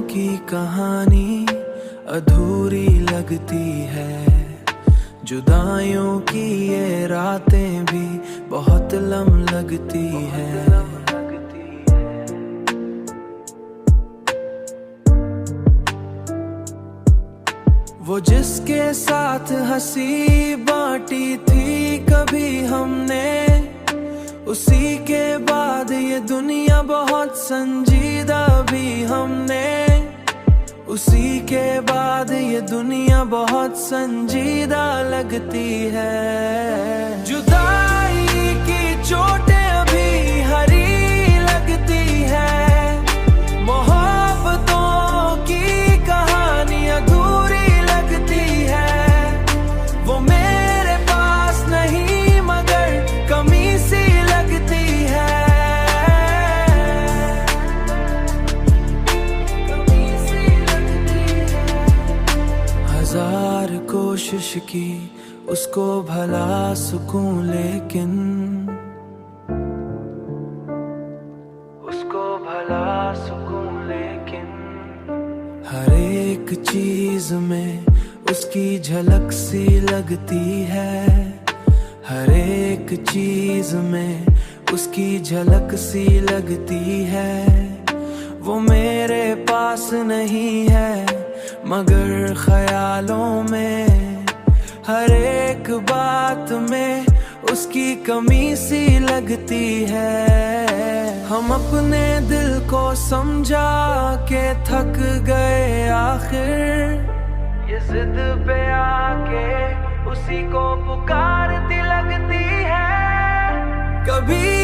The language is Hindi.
की कहानी अधूरी लगती है, जुदाइयों की ये रातें भी बहुत लम लगती है। वो जिसके साथ हंसी बांटी थी कभी हमने, उसी के बाद ये दुनिया बहुत संजीदा भी हमने, उसी के बाद ये दुनिया बहुत संजीदा लगती है। जुदाई की चोटें अभी हरी लगती है, मोहब्बतों की कहानी अधूरी लगती है। वो मेरे पास नहीं मगर कमी सी लगती है, कमी सी लगती है। हजार कोशिश की उसको भला सुकून, लेकिन उसको भला सुकून, लेकिन हर एक चीज में उसकी झलक सी लगती है, हर एक चीज में उसकी झलक सी लगती है। वो मेरे पास नहीं है मगर ख्यालों में, हर एक बात में उसकी कमी सी लगती है। हम अपने दिल को समझा के थक गए आखिर, ये जिद पे आके उसी को पुकारती लगती है। कभी